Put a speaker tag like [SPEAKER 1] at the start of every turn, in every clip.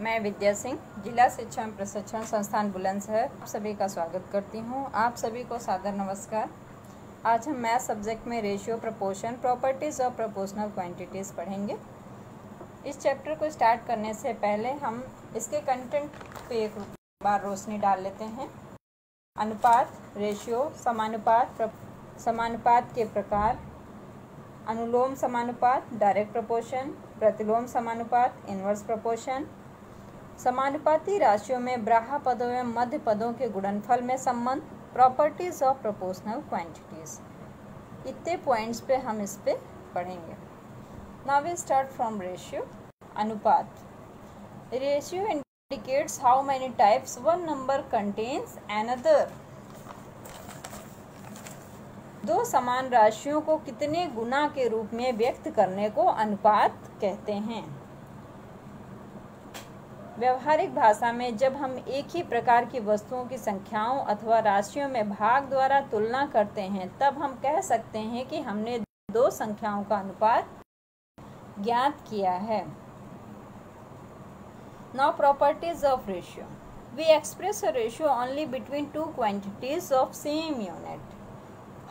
[SPEAKER 1] मैं विद्या सिंह जिला शिक्षा एवं प्रशिक्षण संस्थान बुलंदशहर आप सभी का स्वागत करती हूं। आप सभी को सादर नमस्कार। आज हम मैथ सब्जेक्ट में रेशियो, प्रपोर्शन, प्रॉपर्टीज़ और प्रोपोर्शनल क्वांटिटीज़ पढ़ेंगे। इस चैप्टर को स्टार्ट करने से पहले हम इसके कंटेंट पे एक बार रोशनी डाल लेते हैं। अनुपात, रेशियो, समानुपात के प्रकार, अनुलोम समानुपात, डायरेक्ट प्रोपोर्शन, प्रतिलोम समानुपात, इनवर्स प्रोपोर्शन, समानुपाती राशियों में ब्राहा पदों एवं मध्य पदों के गुणनफल में संबंध, प्रॉपर्टीज ऑफ प्रोपोर्शनल क्वांटिटीज। इतने पॉइंट्स पे हम इस पे पढ़ेंगे। Now we start from ratio. अनुपात। Ratio indicates how many times one number contains another. दो समान राशियों को कितने गुना के रूप में व्यक्त करने को अनुपात कहते हैं। व्यवहारिक भाषा में जब हम एक ही प्रकार की वस्तुओं की संख्याओं अथवा राशियों में भाग द्वारा तुलना करते हैं तब हम कह सकते हैं कि हमने दो संख्याओं का अनुपात ज्ञात किया है। Now properties of ratio. We express a ratio only between two quantities of same unit.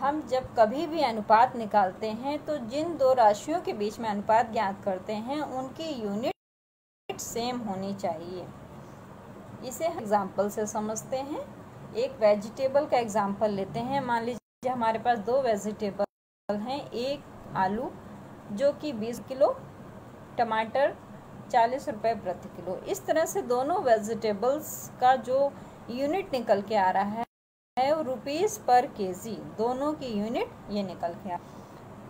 [SPEAKER 1] हम जब कभी भी अनुपात निकालते हैं तो जिन दो राशियों के बीच में अनुपात ज्ञात करते हैं उनकी यूनिट सेम होनी चाहिए। इसे एग्जाम्पल से समझते हैं। एक वेजिटेबल का एग्जाम्पल लेते हैं। मान लीजिए हमारे पास दो वेजिटेबल हैं, एक आलू जो कि 20 किलो, टमाटर 40 रुपये प्रति किलो। इस तरह से दोनों वेजिटेबल्स का जो यूनिट निकल के आ रहा है रुपीस पर केजी, दोनों की यूनिट ये निकल के आ।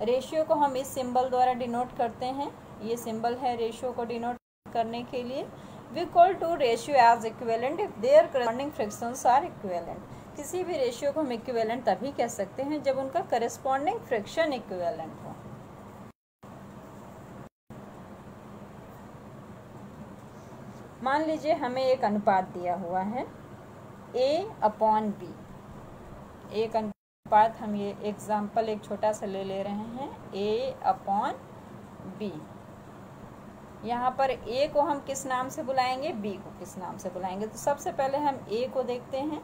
[SPEAKER 1] रेशियो को हम इस सिंबल द्वारा डिनोट करते हैं। ये सिंबल है रेशियो को डिनोट करने के लिए। We call two ratio as equivalent if their corresponding fractions are equivalent. किसी भी रेशियो को हम इक्विवेलेंट तभी कह सकते हैं जब उनका करस्पॉन्डिंग फ्रैक्शन इक्विवेलेंट हो। मान लीजिए हमें एक अनुपात दिया हुआ है A/B। एक अनुपात हम ये एग्जाम्पल एक छोटा सा ले रहे हैं A/B। यहाँ पर A को हम किस नाम से बुलाएंगे, B को किस नाम से बुलाएंगे। तो सबसे पहले हम A को देखते हैं।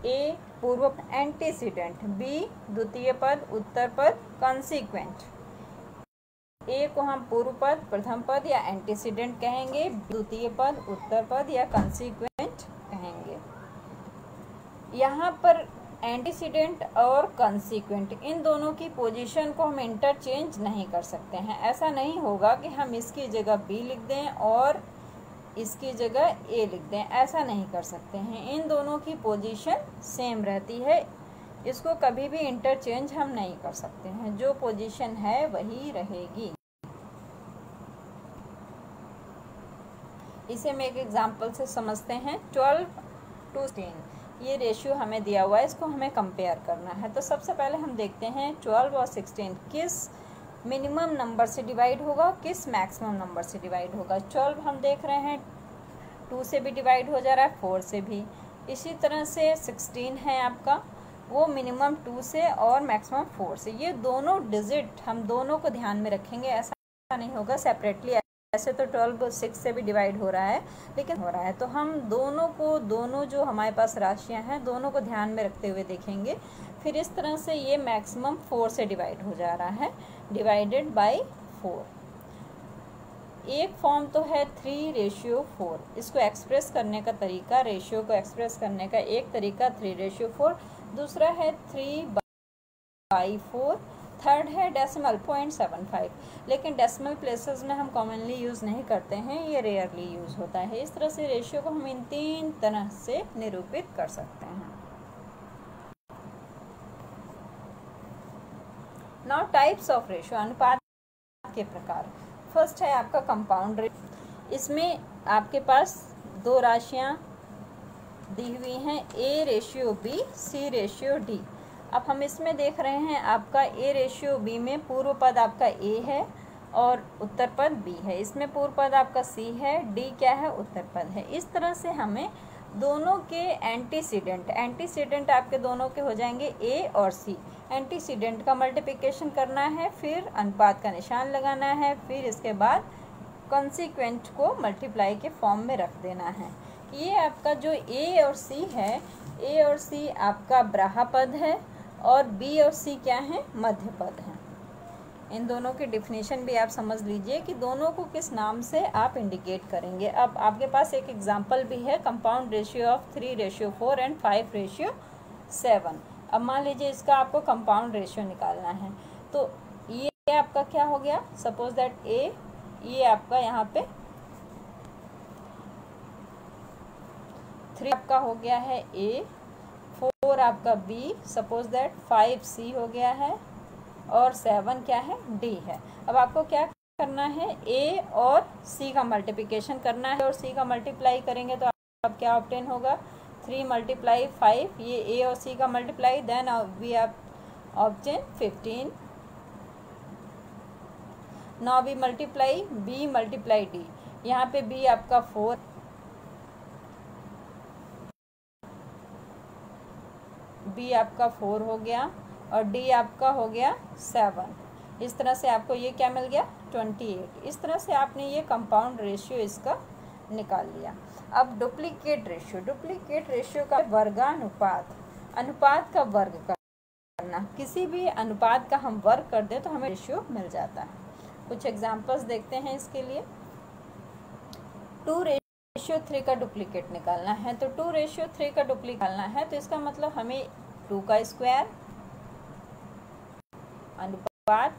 [SPEAKER 1] A पूर्व एंटीसीडेंट, B द्वितीय पद, उत्तर पद, कंसीक्वेंट। A को हम पूर्व पद, प्रथम पद या एंटीसीडेंट कहेंगे, द्वितीय पद, उत्तर पद या कंसीक्वेंट कहेंगे। यहाँ पर एंटीसीडेंट और कंसीक्वेंट इन दोनों की पोजीशन को हम इंटरचेंज नहीं कर सकते हैं। ऐसा नहीं होगा कि हम इसकी जगह B लिख दें और इसकी जगह A लिख दें, ऐसा नहीं कर सकते हैं। इन दोनों की पोजीशन सेम रहती है, इसको कभी भी इंटरचेंज हम नहीं कर सकते हैं। जो पोजीशन है वही रहेगी। इसे हम एक एग्जांपल से समझते हैं। 12:16 ये रेशियो हमें दिया हुआ है, इसको हमें कंपेयर करना है। तो सबसे पहले हम देखते हैं 12 और 16 किस मिनिमम नंबर से डिवाइड होगा, किस मैक्सिमम नंबर से डिवाइड होगा। 12 हम देख रहे हैं 2 से भी डिवाइड हो जा रहा है, 4 से भी। इसी तरह से 16 है आपका, वो मिनिमम 2 से और मैक्सिमम 4 से। ये दोनों डिजिट हम दोनों को ध्यान में रखेंगे, ऐसा नहीं होगा सेपरेटली। ऐसे तो 12 6 से भी डिवाइड हो रहा है, लेकिन हो रहा है तो हम दोनों जो हमारे पास राशियां हैं दोनों को ध्यान में रखते हुए देखेंगे। फिर इस तरह से ये मैक्सिमम 4 से डिवाइड हो जा रहा है, डिवाइडेड बाय 4। एक फॉर्म तो है 3:4। इसको एक्सप्रेस करने का तरीका, रेशियो को एक्सप्रेस करने का एक तरीका 3:4, दूसरा है 3/4, थर्ड है डेसिमल 0.75। लेकिन डेसिमल प्लेसेस में हम कॉमनली यूज़ नहीं करते हैं, ये रेयरली यूज़ होता है। इस तरह से रेशियो को हम इन 3 तरह से निरूपित कर सकते हैं। नाउ टाइप्स ऑफ रेशियो, अनुपात के प्रकार। फर्स्ट है आपका कंपाउंड रेशियो। इसमें आपके पास दो राशियाँ दी हुई हैं A/B, C/D। अब हम इसमें देख रहे हैं आपका A/B में पूर्व पद आपका A है और उत्तर पद B है। इसमें पूर्व पद आपका C है, D क्या है, उत्तर पद है। इस तरह से हमें दोनों के एंटीसीडेंट आपके दोनों के हो जाएंगे ए और सी। एंटीसीडेंट का मल्टीप्लिकेशन करना है, फिर अनुपात का निशान लगाना है, फिर इसके बाद कॉन्सिक्वेंट को मल्टीप्लाई के फॉर्म में रख देना है। ये आपका जो ए और सी है, ए और सी आपका ब्राहा पद है और बी और सी क्या है, मध्य पद है। इन दोनों की डिफिनेशन भी आप समझ लीजिए कि दोनों को किस नाम से आप इंडिकेट करेंगे। अब आपके पास एक एग्जांपल भी है, कंपाउंड रेशियो ऑफ 3:4 एंड 5:7। अब मान लीजिए इसका आपको कंपाउंड रेशियो निकालना है, तो ये आपका क्या हो गया, सपोज दैट ए, ये आपका यहाँ पे 3 आपका हो गया है ए, 4 आपका बी, सपोज दैट 5 सी हो गया है और 7 क्या है, डी है। अब आपको क्या करना है, ए और सी का मल्टीप्लिकेशन करना है और सी का मल्टीप्लाई करेंगे तो आप क्या ऑब्टेन होगा, 3 × 5, ये ए और सी का multiply, then we obtain 15। Now we multiply B multiply D, यहाँ पे बी आपका 4, बी आपका 4 हो गया और डी आपका हो गया 7। इस तरह से आपको ये क्या मिल गया, 28। इस तरह से आपने ये कंपाउंड रेशियो इसका निकाल लिया। अब डुप्लीकेट रेशियो का वर्गानुपात, अनुपात का वर्ग करना, किसी भी अनुपात का हम वर्ग कर दें तो हमें रेशियो मिल जाता है। कुछ एग्जांपल्स देखते हैं इसके लिए। 2:3 का डुप्लीकेट निकालना है, तो 2:3 का डुप्लीकेट निकालना है तो इसका मतलब हमें 2 का स्क्वायर अनुपात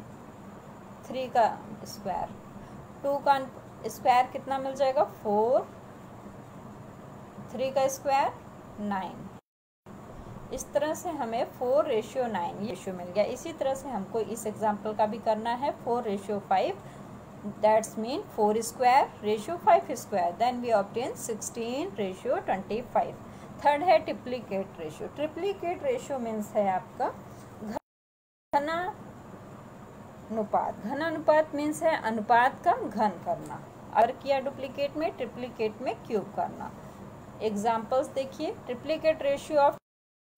[SPEAKER 1] 3 का स्क्वायर, 2 का स्क्वायर कितना मिल जाएगा, 4, 3 का स्क्वायर 9। इस तरह से हमें 4:9 रेशियो मिल गया। इसी तरह से हमको इस एग्जांपल का भी करना है, 4:5, that's mean 4 square ratio 5 square, then we obtain 16:25। Third है triplicate ratio. Triplicate ratio means है आपका घनानुपात मीन्स है अनुपात का घन करना, और किया डुप्लीकेट में, ट्रिप्लीकेट में क्यूब करना। एग्जांपल्स देखिए, ट्रिप्लीकेट रेशियो ऑफ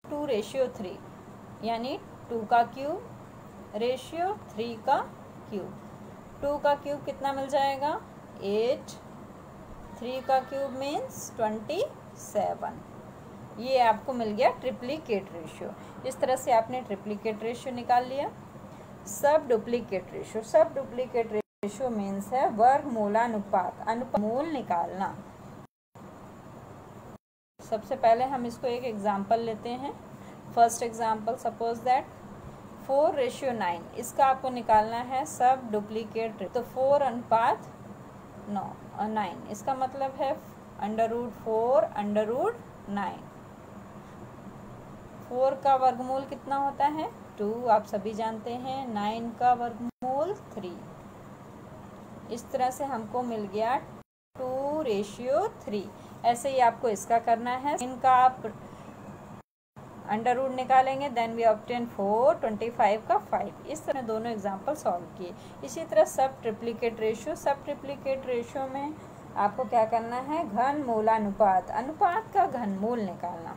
[SPEAKER 1] 2:3 यानी 2 का क्यूब रेशियो 3 का क्यूब। 2 का क्यूब कितना मिल जाएगा, 8, 3 का क्यूब मीन्स 27। ये आपको मिल गया ट्रिप्लीकेट रेशियो। इस तरह से आपने ट्रिप्लीकेट रेशियो निकाल लिया। सब डुप्लीकेट रेशियो मीन्स है वर्गमूलानुपात, अनुपात निकालना। सबसे पहले हम इसको एक एग्जांपल लेते हैं। फर्स्ट एग्जांपल, सपोज दैट 4:9, इसका आपको निकालना है सब डुप्लीकेट। तो 4 अनुपात 9, इसका मतलब है √4 √9। 4 का वर्गमूल कितना होता है, 2, आप सभी जानते हैं। 9 का वर्गमूल 3। इस तरह से हमको मिल गया 2:3। ऐसे ही आपको इसका करना है, इनका आप अंडर रूट निकालेंगे, देन वी ऑब्टेन 4, 25 का 5। इस तरह दोनों एग्जांपल सॉल्व किए। इसी तरह सब ट्रिप्लीकेट रेशियो में आपको क्या करना है, घन मूलानुपात, अनुपात का घनमूल निकालना।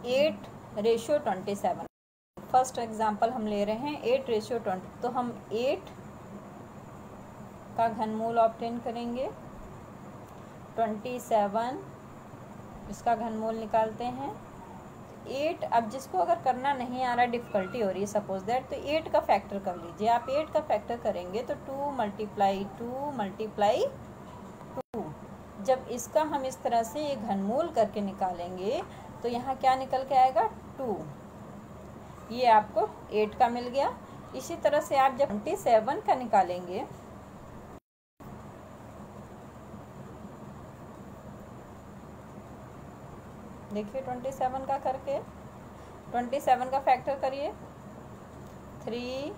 [SPEAKER 1] 8:27, फर्स्ट एग्जांपल हम ले रहे हैं 8:20, तो हम 8 का घनमूल ऑब्टेन करेंगे, 27 इसका घनमूल निकालते हैं। 8, अब जिसको अगर करना नहीं आ रहा, डिफिकल्टी हो रही है सपोज दैट, तो 8 का फैक्टर कर लीजिए। आप 8 का फैक्टर करेंगे तो 2 × 2। जब इसका हम इस तरह से ये घनमूल करके निकालेंगे तो यहाँ क्या निकल के आएगा, 2। ये आपको 8 का मिल गया। इसी तरह से आप जब 27 का निकालेंगे, देखिए 27 का करके, 27 का फैक्टर करिए, 3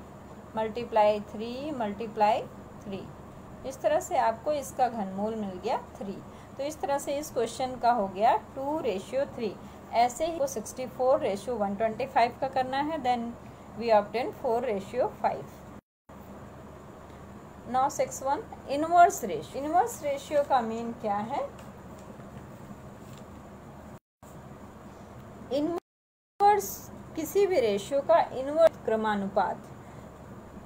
[SPEAKER 1] × 3 इस तरह से आपको इसका घनमूल मिल गया 3। तो इस तरह से इस क्वेश्चन का हो गया 2:3। ऐसे ही 64:125 का करना है, then we obtain 4:5। Now 6.1 inverse ratio. Inverse ratio का मीन क्या है? इनवर्स किसी भी रेशियो का इनवर्स क्रमानुपात।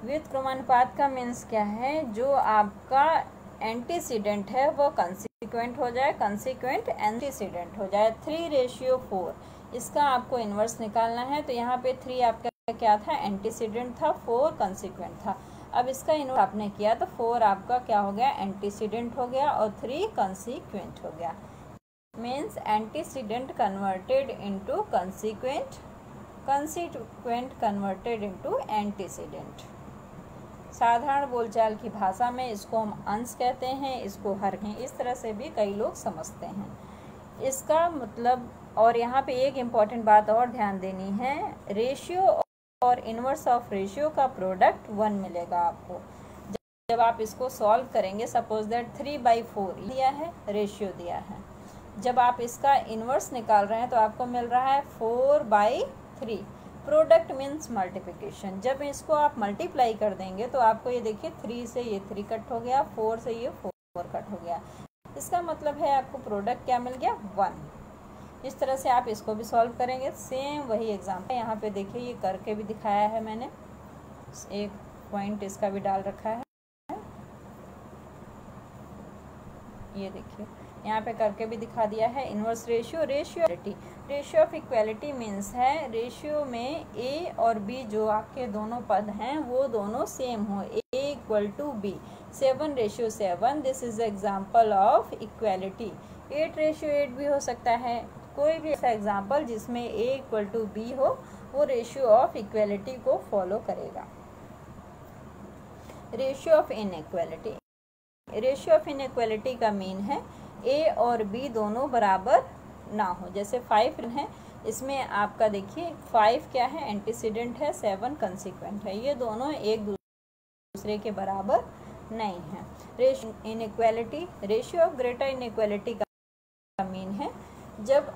[SPEAKER 1] व्युत्क्रमानुपात का मीन्स क्या है? जो आपका एंटीसीडेंट है वो कंसीक्वेंट हो जाए, कंसीक्वेंट एंटीसीडेंट हो जाए। 3:4 इसका आपको इनवर्स निकालना है। तो यहाँ पे 3 आपका क्या था? एंटीसीडेंट था, 4 कंसीक्वेंट था। अब इसका इनवर्स आपने किया तो 4 आपका क्या हो गया? एंटीसीडेंट हो गया और 3 कंसीक्वेंट हो गया। Means antecedent converted into consequent, consequent converted into antecedent. साधारण बोलचाल की भाषा में इसको हम अंश कहते हैं, इसको हर हैं, इस तरह से भी कई लोग समझते हैं इसका मतलब। और यहाँ पे एक इम्पॉर्टेंट बात और ध्यान देनी है, रेशियो और इनवर्स ऑफ रेशियो का प्रोडक्ट 1 मिलेगा आपको जब आप इसको सॉल्व करेंगे। सपोज दैट 3/4 दिया है, रेशियो दिया है। जब आप इसका इनवर्स निकाल रहे हैं तो आपको मिल रहा है 4/3। Product means multiplication. जब इसको आप मल्टीप्लाई कर देंगे तो आपको ये देखिए 3 से ये 3 कट हो गया, 4 से ये 4 कट हो गया। इसका मतलब है आपको प्रोडक्ट क्या मिल गया? 1। इस तरह से आप इसको भी सॉल्व करेंगे। सेम वही एग्जाम्पल यहाँ पे देखिए, ये करके भी दिखाया है मैंने, एक पॉइंट इसका भी डाल रखा है। ये देखिए यहाँ पे करके भी दिखा दिया है। Inverse ratio, ratio of equality means है रेशियो में ए और बी जो आपके दोनों पद हैं वो दोनों सेम हो। A = B, 7:7। This is example of equality. 8:8 भी हो सकता है। कोई भी ऐसा एग्जाम्पल जिसमें ए = बी हो वो रेशियो ऑफ इक्वालिटी को फॉलो करेगा। Ratio of inequality. Ratio of inequality का मीन है ए और बी दोनों बराबर ना हो। जैसे 5 है, इसमें आपका देखिए 5 क्या है? एंटीसीडेंट है, 7 कंसीक्वेंट है। ये दोनों एक दूसरे के बराबर नहीं है। Ratio inequality, ratio of greater inequality का मीन है जब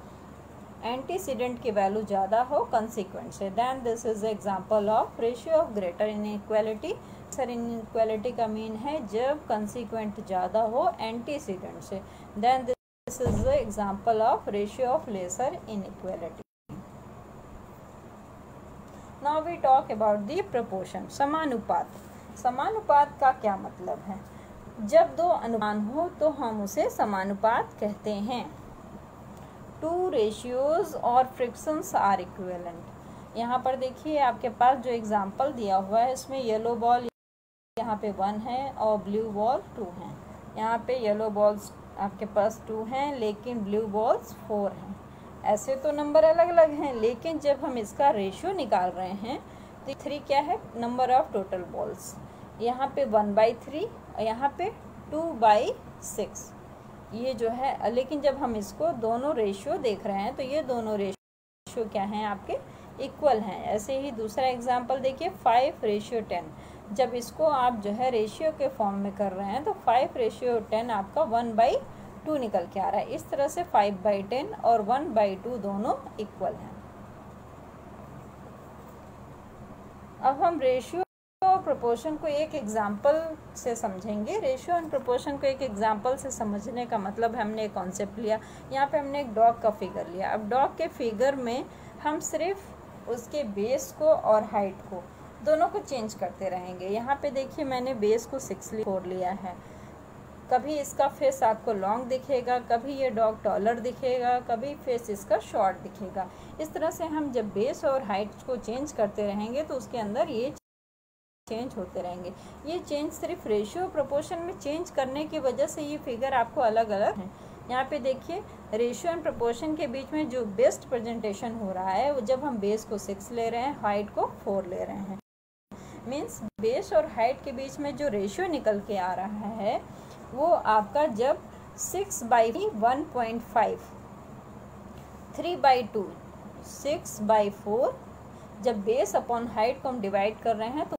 [SPEAKER 1] एंटीसीडेंट की वैल्यू ज़्यादा हो कंसीक्वेंट से। Then this is example of ratio of greater inequality. Sir inequality का मीन है जब कंसीक्वेंट ज़्यादा हो एंटीसीडेंट से। Then this is the example of ratio of lesser inequality. Now we talk about the proportion, समानुपात। समानुपात का क्या मतलब है? जब दो अनुपात हो तो हम उसे समानुपात कहते हैं। 2 ratios और फ्रिक्शंस आर इक्विवेलेंट। यहाँ पर देखिए आपके पास जो एग्जांपल दिया हुआ है इसमें येलो बॉल यहाँ पे 1 है और ब्लू बॉल 2 है। यहाँ पे येलो बॉल्स आपके पास 2 हैं लेकिन ब्लू बॉल्स 4 हैं। ऐसे तो नंबर अलग अलग हैं लेकिन जब हम इसका रेशियो निकाल रहे हैं तो 3 क्या है? Number of total balls. यहाँ पे 1/3 और यहाँ पे 2/6 ये जो है। लेकिन जब हम इसको दोनों रेशियो देख रहे हैं तो ये दोनों रेशियो क्या हैं? आपके इक्वल हैं। ऐसे ही दूसरा एग्जांपल देखिए 5:10। जब इसको आप जो है रेशियो के फॉर्म में कर रहे हैं तो 5:10 आपका 1/2 निकल के आ रहा है। इस तरह से 5/10 और 1/2 दोनों इक्वल हैं। अब हम रेशियो और प्रोपोर्शन को एक एग्जाम्पल से समझेंगे। रेशियो एंड प्रोपोर्शन को एक एग्जाम्पल से समझने का मतलब हमने एक कॉन्सेप्ट लिया। यहाँ पे हमने एक डॉग का फिगर लिया। अब डॉग के फिगर में हम सिर्फ उसके बेस को और हाइट को दोनों को चेंज करते रहेंगे। यहाँ पे देखिए मैंने बेस को 6 लिया है। कभी इसका फेस आपको लॉन्ग दिखेगा, कभी ये डॉग टॉलर दिखेगा, कभी फेस इसका शॉर्ट दिखेगा। इस तरह से हम जब बेस और हाइट को चेंज करते रहेंगे तो उसके अंदर ये चेंज होते रहेंगे। ये चेंज सिर्फ रेशियो प्रोपोर्शन में चेंज करने की वजह से ये फिगर आपको अलग अलग है। यहाँ पे देखिए रेशियो एंड प्रोपोर्शन के बीच में जो बेस्ट प्रेजेंटेशन हो रहा है वो जब हम बेस को 6 ले रहे हैं, हाइट को 4 ले रहे हैं। मीन्स बेस और हाइट के बीच में जो रेशियो निकल के आ रहा है वो आपका जब 6/1.5, 3/2, 6/4 जब बेस अपॉन हाइट को हम डिवाइड कर रहे हैं तो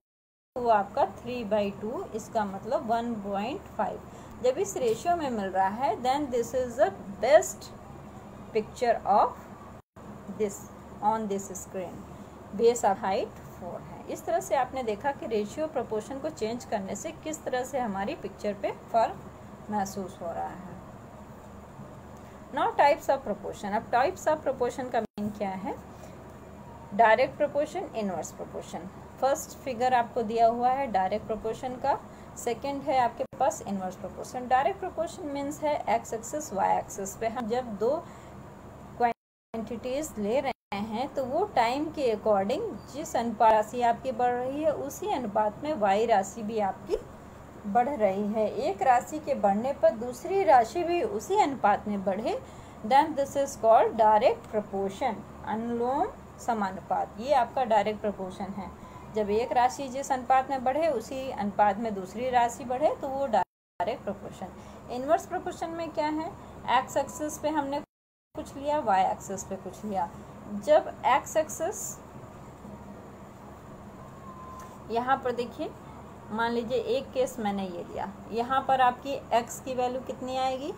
[SPEAKER 1] वो आपका 3/2, इसका मतलब 1.5 जब इस रेशियो में मिल रहा है then this is the best picture of this on this screen. Base of height 4 है। इस तरह से आपने देखा कि रेशियो प्रोपोर्शन को चेंज करने से किस तरह से हमारी पिक्चर पे फर्क महसूस हो रहा है। Now types of proportion. अब टाइप्स ऑफ प्रोपोर्शन का मीन क्या है? Direct proportion, inverse proportion. First figure आपको दिया हुआ है डायरेक्ट प्रोपोर्शन का, सेकंड है आपके पास inverse proportion. Direct proportion means है एक्स एक्सिस वाई एक्सिस पे हम जब दो क्वांटिटीज ले रहे हैं तो वो टाइम के अकॉर्डिंग जिस अनुपात राशि आपकी बढ़ रही है उसी अनुपात में वाई राशि भी आपकी बढ़ रही है। एक राशि के बढ़ने पर दूसरी राशि भी उसी अनुपात में बढ़े, then this is called direct proportion, अनुलोम समानुपात। ये आपका डायरेक्ट प्रोपोर्शन है। जब एक राशि जिस अनुपात में बढ़े उसी अनुपात में दूसरी राशि बढ़े तो वो डायरेक्ट प्रोपोर्शन। इनवर्स प्रोपोर्शन में क्या है? एक्स एक्सिस पे हमने कुछ लिया, वाई एक्सिस पे कुछ लिया। जब एक्स एक्सिस यहाँ पर देखिए, मान लीजिए एक केस मैंने ये लिया, यहाँ पर आपकी एक्स की वैल्यू कितनी आएगी?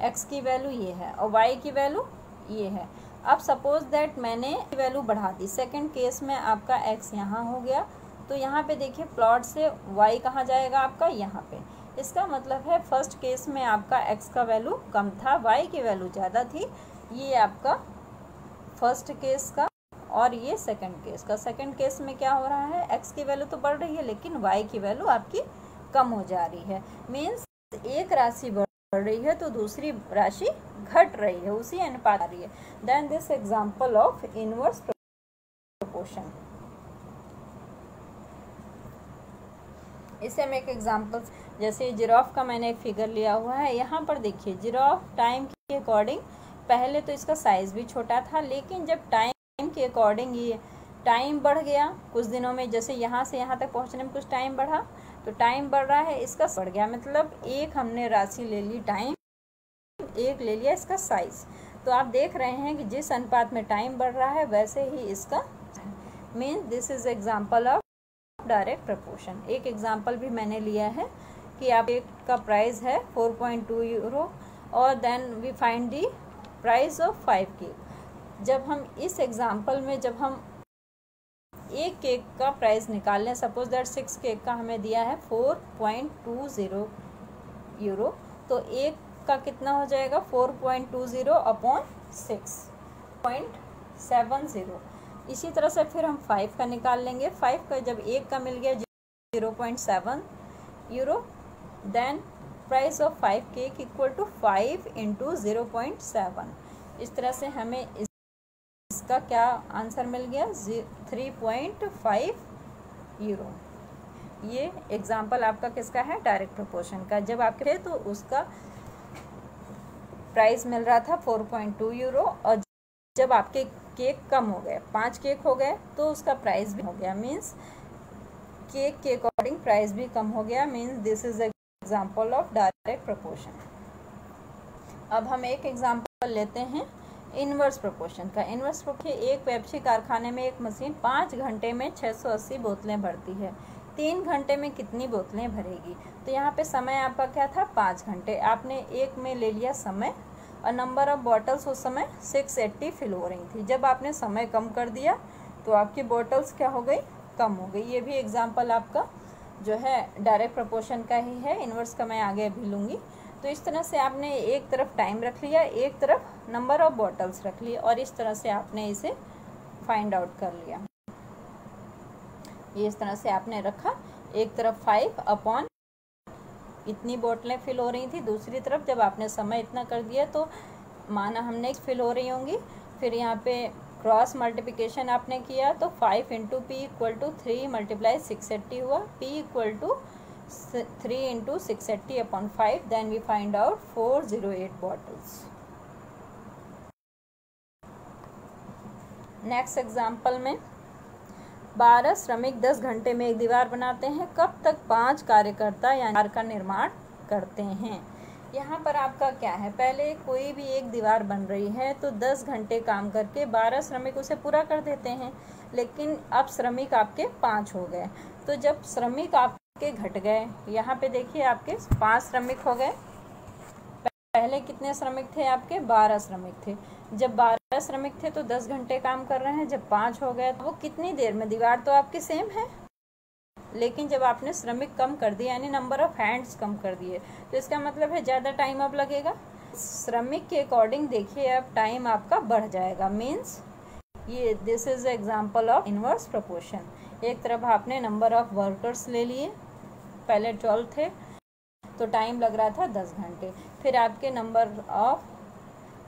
[SPEAKER 1] एक्स की वैल्यू ये है और वाई की वैल्यू ये है। अब सपोज दैट मैंने वैल्यू बढ़ा दी, सेकंड केस में आपका एक्स यहाँ हो गया, तो यहाँ पे देखिए प्लॉट से वाई कहाँ जाएगा आपका? यहाँ पे। इसका मतलब है फर्स्ट केस में आपका एक्स का वैल्यू कम था, वाई की वैल्यू ज़्यादा थी। ये आपका फर्स्ट केस का और ये सेकंड केस का। सेकंड केस में क्या हो रहा है? एक्स की वैल्यू तो बढ़ रही है लेकिन वाई की वैल्यू आपकी कम हो जा रही है। मीन्स एक राशि बढ़ रही है तो दूसरी राशि घट रही है, उसी अनुपात आ रही है। Then this example of inverse proportion. इसे हम एक एग्जांपल, जैसे जिराफ का मैंने एक फिगर लिया हुआ है। यहाँ पर देखिए जिराफ टाइम के अकॉर्डिंग, पहले तो इसका साइज भी छोटा था लेकिन जब टाइम के अकॉर्डिंग ये टाइम बढ़ गया कुछ दिनों में, जैसे यहाँ से यहाँ तक पहुँचने में कुछ टाइम बढ़ा तो टाइम बढ़ रहा है, इसका बढ़ गया। मतलब एक हमने राशि ले ली टाइम, एक ले लिया इसका साइज। तो आप देख रहे हैं कि जिस अनुपात में टाइम बढ़ रहा है वैसे ही इसका mean this is example of direct proportion. एक एग्जांपल भी मैंने लिया है कि आप एक का प्राइस है 4.2 यूरो और then we find the price of 5 cake. जब हम इस एग्जांपल में जब हम एक केक का प्राइस निकाल लें, सपोज दैट 6 केक का हमें दिया है 4.20 यूरो, तो एक का कितना हो जाएगा? 4.20 अपॉन 6.70। इसी तरह से फिर हम 5 का निकाल लेंगे। 5 का जब एक का मिल गया 0.7 euro, then price of 5 cake equal to 5 into 0.7। इस तरह से हमें इसका क्या आंसर मिल गया? 3.5 यूरो। ये एग्जाम्पल आपका किसका है? डायरेक्ट प्रोपोर्शन का। जब आपके तो उसका प्राइस मिल रहा था 4.2 यूरो और जब आपके केक कम हो गए, 5 केक हो गए, तो उसका प्राइस भी हो गया। मीन्स केक के अकॉर्डिंग प्राइस भी कम हो गया। Means this is example of direct proportion. अब हम एक एग्जाम्पल लेते हैं इनवर्स प्रोपोर्शन का। इनवर्स प्रोपोर्शन, एक पेप्सी कारखाने में एक मशीन 5 घंटे में 680 बोतलें भरती है। 3 घंटे में कितनी बोतलें भरेगी? तो यहाँ पे समय आपका क्या था? 5 घंटे। आपने एक में ले लिया समय और नंबर ऑफ बॉटल्स उस समय 680 फिल हो रही थी। जब आपने समय कम कर दिया तो आपकी बॉटल्स क्या हो गई? कम हो गई। ये भी एग्जाम्पल आपका जो है डायरेक्ट प्रोपोर्शन का ही है। इनवर्स का मैं आगे अभी लूँगी। तो इस तरह से आपने एक तरफ टाइम रख लिया, एक तरफ नंबर ऑफ बॉटल्स रख लिए और इस तरह से आपने इसे फाइंड आउट कर लिया। ये इस तरह से आपने रखा, एक तरफ 5 अपॉन इतनी बोतलें फिल हो रही थी, दूसरी तरफ जब आपने समय इतना कर दिया तो माना हमने फिल हो रही होंगी। फिर यहाँ पे क्रॉस मल्टीप्लिकेशन आपने किया तो 5 into P equal to 3 multiply 680 हुआ। P equal to 3 into 680 upon 5, then we find out 408 bottles. Next example में 12 श्रमिक 10 घंटे में एक दीवार बनाते हैं। कब तक 5 कार्यकर्ता या दीवार का निर्माण करते हैं? यहाँ पर आपका क्या है? पहले कोई भी एक दीवार बन रही है तो 10 घंटे काम करके 12 श्रमिक उसे पूरा कर देते हैं, लेकिन अब श्रमिक आपके 5 हो गए। तो जब श्रमिक आपके घट गए, यहाँ पे देखिए आपके 5 श्रमिक हो गए, पहले कितने श्रमिक थे आपके? 12 श्रमिक थे। जब 12 श्रमिक थे तो 10 घंटे काम कर रहे हैं। जब 5 हो गए तो वो कितनी देर में? दीवार तो आपकी सेम है, लेकिन जब आपने श्रमिक कम कर दिए यानी नंबर ऑफ हैंड्स कम कर दिए तो इसका मतलब है ज़्यादा टाइम अब लगेगा। श्रमिक के अकॉर्डिंग देखिए अब टाइम आपका बढ़ जाएगा। मीन्स ये this is example of inverse proportion. एक तरफ आपने नंबर ऑफ वर्कर्स ले लिए, पहले 12 थे तो टाइम लग रहा था 10 घंटे, फिर आपके नंबर ऑफ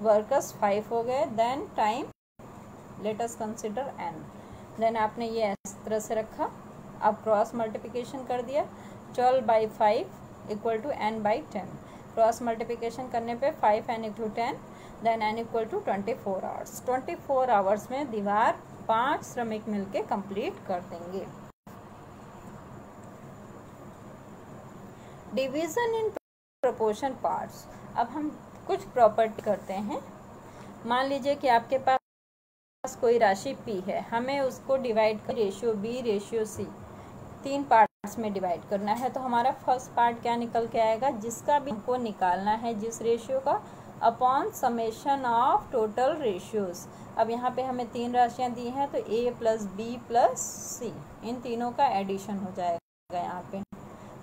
[SPEAKER 1] वर्कर्स 5 हो गए, then time let us consider n, then आपने ये इस तरह से रखा, अब क्रॉस मल्टीप्लिकेशन कर दिया, 12/5 equal to n/10, cross multiplication करने पे 5n = 10, then n = 24 hours. 24 hours में दीवार 5 श्रमिक मिलके कंप्लीट कर देंगे। Division in proportion parts. अब हम कुछ प्रॉपर्टी करते हैं। मान लीजिए कि आपके पास कोई राशि P है, हमें उसको डिवाइड कर ratio B ratio C 3 parts में डिवाइड करना है। तो हमारा फर्स्ट पार्ट क्या निकल के आएगा? जिसका भी हमको निकालना है जिस रेशियो का, upon summation of total ratios. अब यहाँ पे हमें 3 राशियाँ दी हैं तो A + B + C, इन तीनों का एडिशन हो जाएगा यहाँ पे,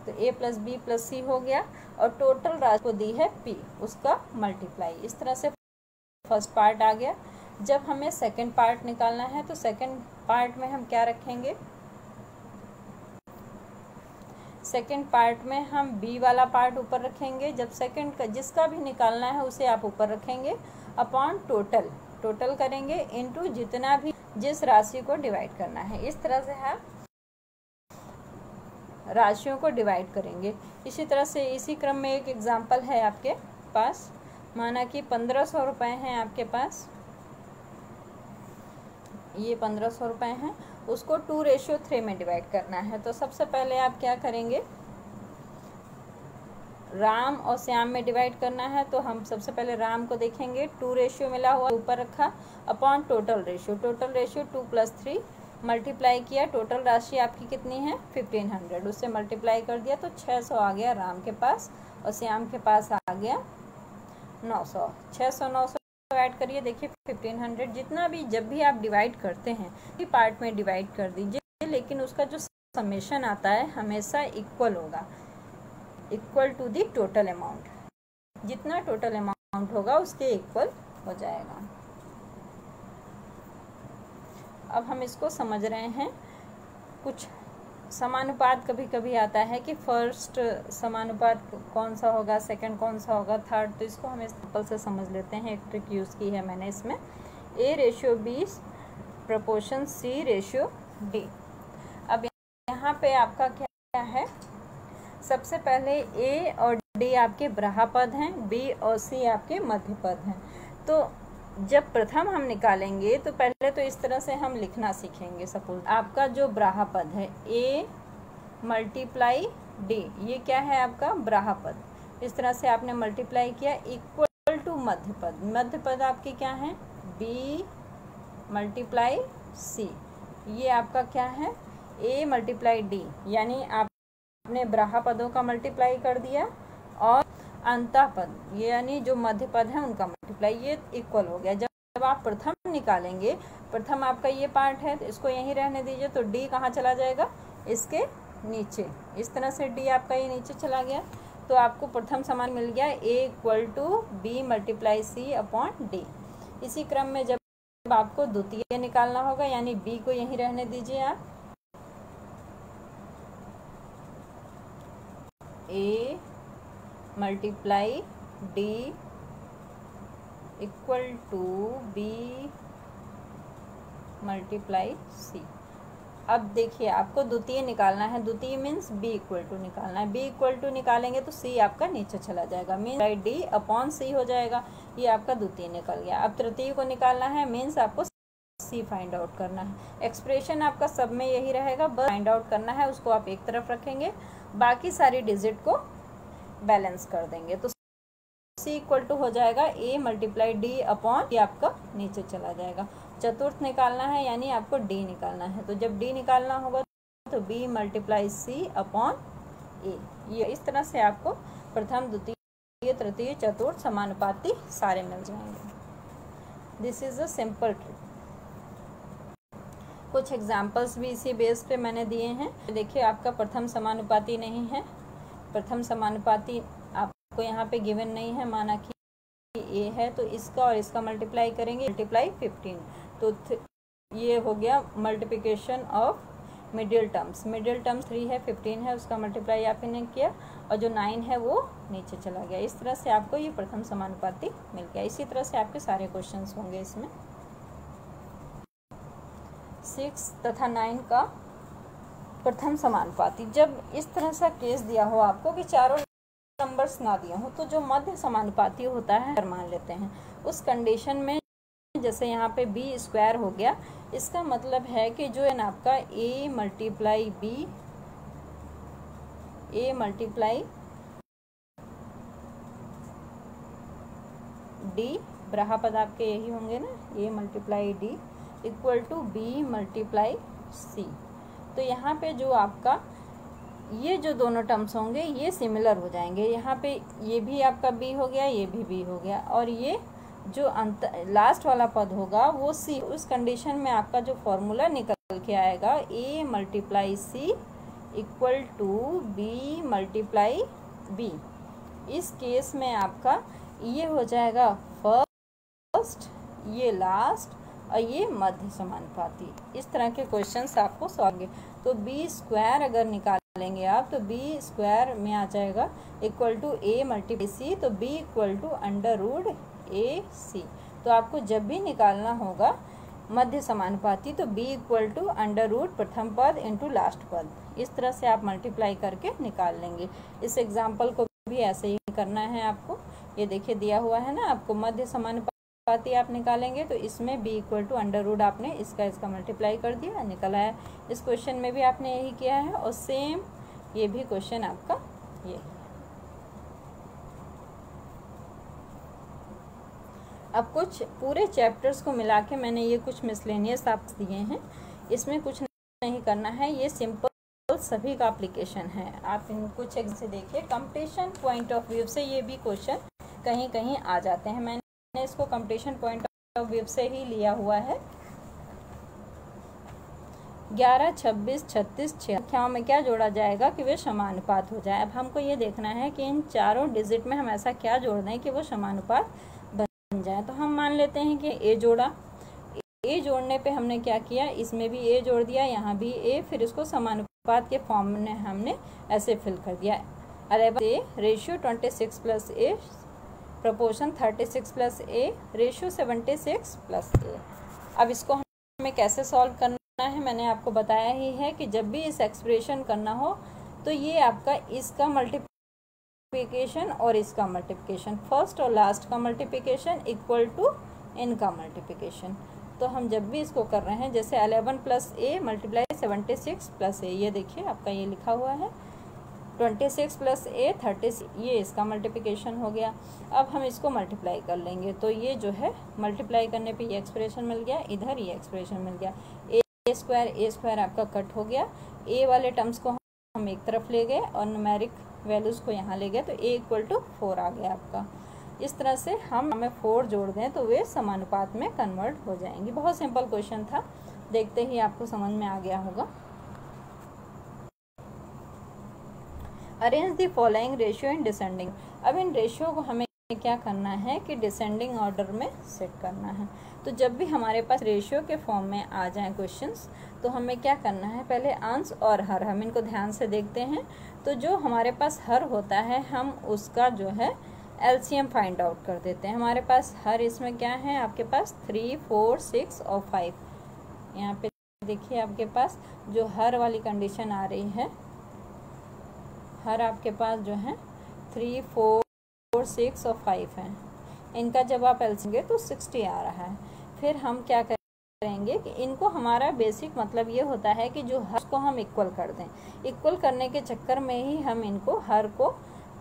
[SPEAKER 1] तो A + B + C हो गया, और टोटल राशि को दी है P, उसका मल्टीप्लाई। इस तरह से फर्स्ट पार्ट आ गया। जब हमें सेकंड पार्ट निकालना है तो सेकंड पार्ट में हम क्या रखेंगे? सेकंड पार्ट में हम B वाला पार्ट ऊपर रखेंगे। जब सेकंड का जिसका भी निकालना है उसे आप ऊपर रखेंगे, अपॉन टोटल करेंगे इनटू जितना भी जिस राशि को डिवाइड करना है। इस तरह से हम राशियों को डिवाइड करेंगे। इसी तरह से इसी क्रम में एक एग्जाम्पल है आपके पास। माना कि 1500 रुपये हैं आपके पास, ये 1500 रुपये हैं, उसको 2:3 में डिवाइड करना है। तो सबसे पहले आप क्या करेंगे? राम और श्याम में डिवाइड करना है, तो हम सबसे पहले राम को देखेंगे, 2 रेशियो मिला हुआ ऊपर रखा, अपॉन टोटल रेशियो 2 + 3 मल्टीप्लाई किया, टोटल राशि आपकी कितनी है? 1500, उससे मल्टीप्लाई कर दिया तो 600 आ गया राम के पास, और श्याम के पास आ गया 900। 600 ऐड करिए, देखिए 1500। जितना भी जब भी आप डिवाइड करते हैं कि पार्ट में डिवाइड कर दीजिए, लेकिन उसका जो समेशन आता है हमेशा इक्वल होगा, equal to the total amount. जितना टोटल अमाउंट होगा उसके इक्वल हो जाएगा। अब हम इसको समझ रहे हैं। कुछ समानुपात कभी कभी आता है कि फर्स्ट समानुपात कौन सा होगा, सेकंड कौन सा होगा, थर्ड, तो इसको हम सिंपल से समझ लेते हैं। एक ट्रिक यूज़ की है मैंने इसमें, A/B प्रोपोर्शन C/D। अब यहाँ पे आपका क्या है? सबसे पहले A और D आपके ब्राह्मपद हैं, B और C आपके मध्यपद हैं। तो जब प्रथम हम निकालेंगे तो पहले तो इस तरह से हम लिखना सीखेंगे। सपोज आपका जो ब्राह्मपद है A × D, ये क्या है आपका ब्राह्मपद। इस तरह से आपने मल्टीप्लाई किया, इक्वल टू मध्यपद। मध्यपद आपकी क्या है? B × C, ये आपका क्या है? A × D, यानी आपने ब्राह्मपदों का मल्टीप्लाई कर दिया, और अंतःपद यानी जो मध्य पद है उनका मल्टीप्लाई, ये इक्वल हो गया। जब आप प्रथम निकालेंगे, प्रथम आपका ये पार्ट है तो इसको यहीं रहने दीजिए, तो D कहाँ चला जाएगा? इसके नीचे। इस तरह से D आपका ये नीचे चला गया, तो आपको प्रथम समान मिल गया A = B × C/D। इसी क्रम में जब आपको द्वितीय निकालना होगा, यानी B को यहीं रहने दीजिए आप, A × D = B × C। अब देखिए आपको द्वितीय निकालना है, द्वितीय मीन्स B = निकालना है। B = निकालेंगे तो C आपका नीचे चला जाएगा, मीन्स D/C हो जाएगा। ये आपका द्वितीय निकल गया। अब तृतीय को निकालना है, मीन्स आपको C फाइंड आउट करना है। एक्सप्रेशन आपका सब में यही रहेगा, बस फाइंड आउट करना है, उसको आप एक तरफ रखेंगे, बाकी सारी डिजिट को बैलेंस कर देंगे। तो C = हो जाएगा A × D/, आपका नीचे चला जाएगा। चतुर्थ निकालना है, यानी आपको D निकालना है, तो जब D निकालना होगा तो B × C/A। ये इस तरह से आपको प्रथम, द्वितीय तृतीय चतुर्थ समानुपाती सारे मिल जाएंगे। This is a simple trick. कुछ एग्जाम्पल्स भी इसी बेस पे मैंने दिए हैं। देखिए आपका प्रथम समानुपाती नहीं है, प्रथम समानुपाती आपको यहाँ पे गिवन नहीं है, माना कि ए है तो इसका और इसका मल्टीप्लाई करेंगे, मल्टीप्लाई 15, तो ये हो गया multiplication of middle terms. Middle terms 3 है, 15 है, उसका मल्टीप्लाई आपने किया और जो 9 है वो नीचे चला गया। इस तरह से आपको ये प्रथम समानुपाती मिल गया। इसी तरह से आपके सारे क्वेश्चंस होंगे इसमें। 6 तथा 9 का प्रथम समानुपाती। जब इस तरह से केस दिया हो आपको कि चारों नंबर्स ना दिए हो, तो जो मध्य समानुपाती होता है मान लेते हैं। उस कंडीशन में जैसे यहाँ पे बी स्क्वायर हो गया, इसका मतलब है कि जो है ना आपका A multiply B, A multiply D, ब्रहापद आपके यही होंगे ना, A multiply D equal to B multiply C. तो यहाँ पे जो आपका ये जो दोनों टर्म्स होंगे ये सिमिलर हो जाएंगे। यहाँ पे ये भी आपका बी हो गया, ये भी हो गया, और ये जो लास्ट वाला पद होगा वो सी। उस कंडीशन में आपका जो फॉर्मूला निकल के आएगा A multiply C equal to B multiply B. इस केस में आपका ये हो जाएगा फर्स्ट, ये लास्ट और ये मध्य समानुपाती। इस तरह के क्वेश्चंस आपको सॉल्व होंगे। तो बी स्क्वायर अगर निकालेंगे आप तो बी स्क्वायर में आ जाएगा equal to A multiply C, तो B equal to under root A C. तो आपको जब भी निकालना होगा मध्य समानुपाती तो B equal to under root प्रथम पद इंटू लास्ट पद। इस तरह से आप मल्टीप्लाई करके निकाल लेंगे। इस एग्जाम्पल को भी ऐसे ही करना है आपको। ये देखिए दिया हुआ है ना आपको, मध्य समानुपाती आप निकालेंगे तो इसमें B equal to under root आपने इसका मल्टीप्लाई कर दिया, निकल आया। इस क्वेश्चन में भी आपने यही किया है और सेम ये भी क्वेश्चन आपका ये। अब कुछ पूरे चैप्टर्स को मिला के मैंने ये कुछ मिसलेनियस आप दिए हैं, इसमें कुछ नहीं करना है, ये सिंपल सभी का एप्लीकेशन है। आप इन कुछ से देखिए, कंपटीशन पॉइंट ऑफ व्यू से ये भी क्वेश्चन कहीं कहीं आ जाते हैं। मैंने इसको कंपटीशन पॉइंट ऑफ व्यू से ही लिया हुआ है। 11, 26, 36 संख्याओं में क्या जोड़ा जाएगा कि वे समानुपात हो जाए। अब हमको ये देखना है कि इन चारों डिजिट में हम ऐसा क्या जोड़ दें कि वो समानुपात बन जाए। तो हम मान लेते हैं कि ए जोड़ा, ए जोड़ने पे हमने क्या किया, इसमें भी ए जोड़ दिया, यहाँ भी ए, फिर इसको समानुपात के फॉर्म में हमने ऐसे फिल कर दिया। 11 A ratio 26 plus A proportion 36 plus A ratio 76 plus A. अब इसको हमें कैसे सॉल्व करना है मैंने आपको बताया ही है कि जब भी इस एक्सप्रेशन करना हो तो ये आपका इसका मल्टीप्लिकेशन और इसका मल्टीप्लिकेशन, फर्स्ट और लास्ट का मल्टीप्लिकेशन इक्वल टू इनका मल्टीप्लिकेशन। तो हम जब भी इसको कर रहे हैं, जैसे 11 प्लस ए मल्टीप्लाई 76 प्लस ए, ये देखिए आपका ये लिखा हुआ है 26 प्लस ए 36, ये इसका मल्टीप्लिकेशन हो गया। अब हम इसको मल्टीप्लाई कर लेंगे तो ये जो है मल्टीप्लाई करने पे ये एक्सप्रेशन मिल गया, इधर ये एक्सप्रेशन मिल गया। ए स्क्वायर आपका कट हो गया, ए वाले टर्म्स को हम एक तरफ ले गए और न्यूमेरिक वैल्यूज़ को यहाँ ले गए, तो ए इक्वल टू 4 आ गया आपका। इस तरह से हमें 4 जोड़ दें तो वे समानुपात में कन्वर्ट हो जाएंगी। बहुत सिंपल क्वेश्चन था, देखते ही आपको समझ में आ गया होगा। Arrange the following ratio in descending. अब इन रेशियो को हमें क्या करना है कि डिसेंडिंग ऑर्डर में सेट करना है। तो जब भी हमारे पास रेशियो के फॉर्म में आ जाएं क्वेश्चंस तो हमें क्या करना है, पहले अंश और हर, हम इनको ध्यान से देखते हैं। तो जो हमारे पास हर होता है हम उसका जो है एलसीएम फाइंड आउट कर देते हैं। हमारे पास हर इसमें क्या है, आपके पास 3, 4, 6 और 5। यहाँ पे देखिए आपके पास जो हर वाली कंडीशन आ रही है, हर आपके पास जो है 3, 4, 6 और 5 है। इनका जब आप एलसीएम तो 60 आ रहा है। फिर हम क्या करेंगे कि इनको, हमारा बेसिक मतलब ये होता है कि जो हर को हम इक्वल कर दें। इक्वल करने के चक्कर में ही हम इनको हर को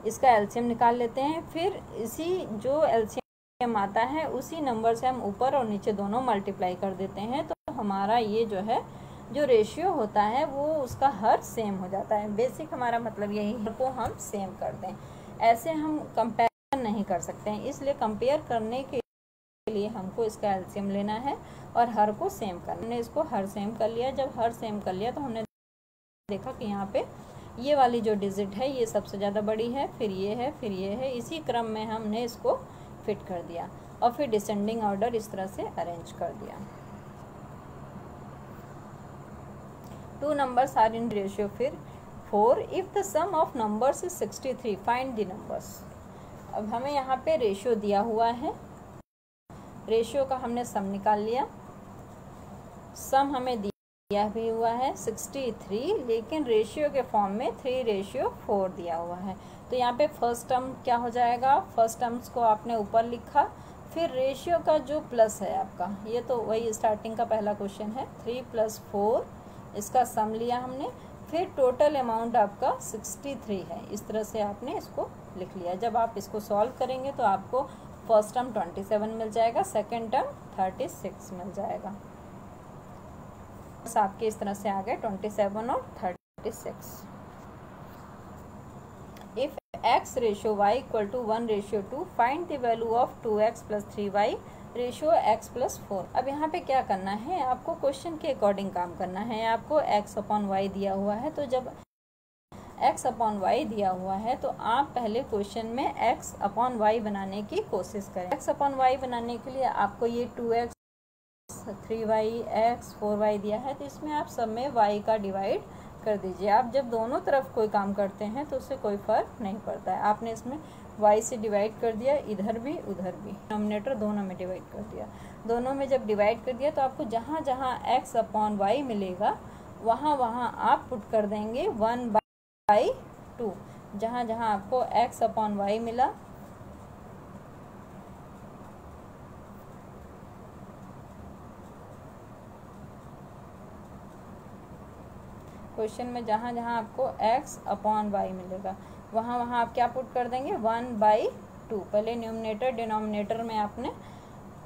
[SPEAKER 1] इसका एलसीएम निकाल लेते हैं। फिर इसी जो एलसीएम आता है उसी नंबर से हम ऊपर और नीचे दोनों मल्टीप्लाई कर देते हैं। तो हमारा ये जो है जो रेशियो होता है वो उसका हर सेम हो जाता है। बेसिक हमारा मतलब यही है को हम सेम कर दें। ऐसे हम कंपेयर नहीं कर सकते हैं, इसलिए कंपेयर करने के लिए हमको इसका एलसीएम लेना है और हर को सेम करना। हमने इसको हर सेम कर लिया। जब हर सेम कर लिया तो हमने देखा कि यहाँ पे ये वाली जो डिजिट है ये सबसे ज़्यादा बड़ी है, फिर ये है, फिर ये है, इसी क्रम में हमने इसको फिट कर दिया और फिर डिसेंडिंग ऑर्डर इस तरह से अरेंज कर दिया। 2 numbers are in ratio फिर 4 if the sum of numbers is 63 find the numbers। अब हमें यहाँ पे रेशियो दिया हुआ है, रेशियो का हमने सम निकाल लिया। सम हमें दिया भी हुआ है 63, लेकिन रेशियो के फॉर्म में 3:4 दिया हुआ है। तो यहाँ पे फर्स्ट टर्म क्या हो जाएगा, फर्स्ट टर्म्स को आपने ऊपर लिखा, फिर रेशियो का जो प्लस है आपका, ये तो वही स्टार्टिंग का पहला क्वेश्चन है, 3 + 4 इसका सम लिया हमने, फिर टोटल अमाउंट आपका 63 है। इस तरह से आपने इसको लिख लिया। जब आप इसको सॉल्व करेंगे तो आपको फर्स्ट टर्म 27 मिल जाएगा, सेकेंड टर्म 36 मिल जाएगा। बस आपके इस तरह से आ गए 27 और 36। If x ratio y = 1:2 find the value of 2x + 3y ratio x + 4। अब यहाँ पे क्या करना है, आपको क्वेश्चन के अकॉर्डिंग काम करना है। आपको x/y दिया हुआ है, तो जब x/y दिया हुआ है तो आप पहले क्वेश्चन में x/y बनाने की कोशिश करें। x/y बनाने के लिए आपको ये 2x 3y x 4y दिया है, तो इसमें आप सब में y का डिवाइड कर दीजिए। आप जब दोनों तरफ कोई काम करते हैं तो उससे कोई फर्क नहीं पड़ता है। आपने इसमें y से डिवाइड कर दिया, इधर भी उधर भी, डिनोमिनेटर दोनों में डिवाइड कर दिया। दोनों में जब डिवाइड कर दिया तो आपको जहाँ जहाँ x/y मिलेगा वहाँ वहाँ आप पुट कर देंगे 1/2। जहाँ जहाँ आपको x/y मिला क्वेश्चन में जहाँ जहाँ आपको x/y मिलेगा वहाँ वहाँ आप क्या पुट कर देंगे 1/2। पहले न्यूमरेटर डिनोमिनेटर में आपने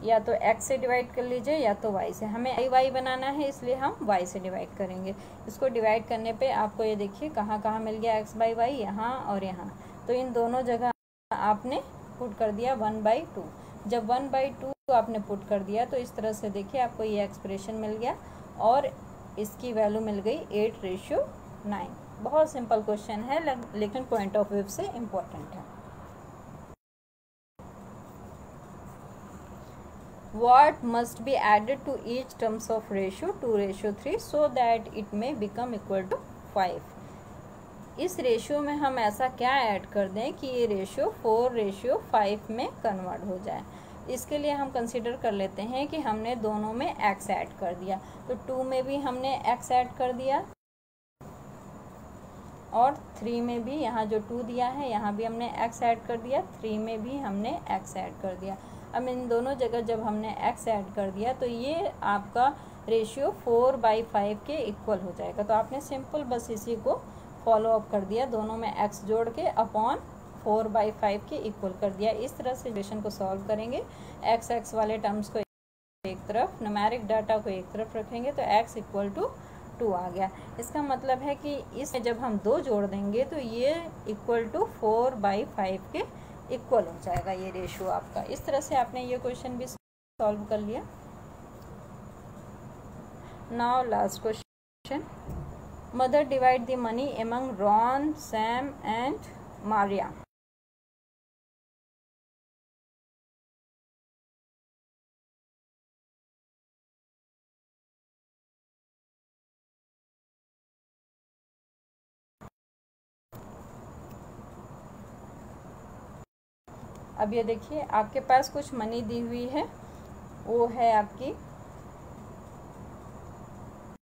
[SPEAKER 1] या तो x से डिवाइड कर लीजिए या तो y से। हमें y बनाना है इसलिए हम y से डिवाइड करेंगे। इसको डिवाइड करने पे आपको ये देखिए कहाँ कहाँ मिल गया x/y, यहाँ और यहाँ। तो इन दोनों जगह आपने पुट कर दिया 1/2। जब 1/2 आपने पुट कर दिया तो इस तरह से देखिए आपको ये एक्सप्रेशन मिल गया और इसकी वैल्यू मिल गई 8:9। बहुत सिंपल क्वेश्चन है लेकिन पॉइंट ऑफ व्यू से इम्पोर्टेंट है। What must be added to each terms of ratio 2:3 so that it may become equal to 5। इस रेशियो में हम ऐसा क्या ऐड कर दें कि ये रेशियो 4:5 में कन्वर्ट हो जाए। इसके लिए हम कंसीडर कर लेते हैं कि हमने दोनों में x ऐड कर दिया, तो 2 में भी हमने x ऐड कर दिया और 3 में भी, यहाँ जो 2 दिया है यहाँ भी हमने x ऐड कर दिया, 3 में भी हमने x ऐड कर दिया। अब इन दोनों जगह जब हमने x ऐड कर दिया तो ये आपका रेशियो 4/5 के इक्वल हो जाएगा। तो आपने सिंपल बस इसी को फॉलो अप कर दिया, दोनों में x जोड़ के अपॉन 4/5 के इक्वल कर दिया। इस तरह से इक्वेशन को सॉल्व करेंगे। x वाले टर्म्स को एक तरफ, न्यूमेरिक डाटा को एक तरफ रखेंगे तो x = 2 आ गया। इसका मतलब है कि इसमें जब हम 2 जोड़ देंगे तो ये = 4/5 के इक्वल हो जाएगा ये रेशियो आपका। इस तरह से आपने ये क्वेश्चन भी सॉल्व कर लिया। Now last question, mother divide the money among Ron, Sam and Maria. अब ये देखिए आपके पास कुछ मनी दी हुई है, वो है आपकी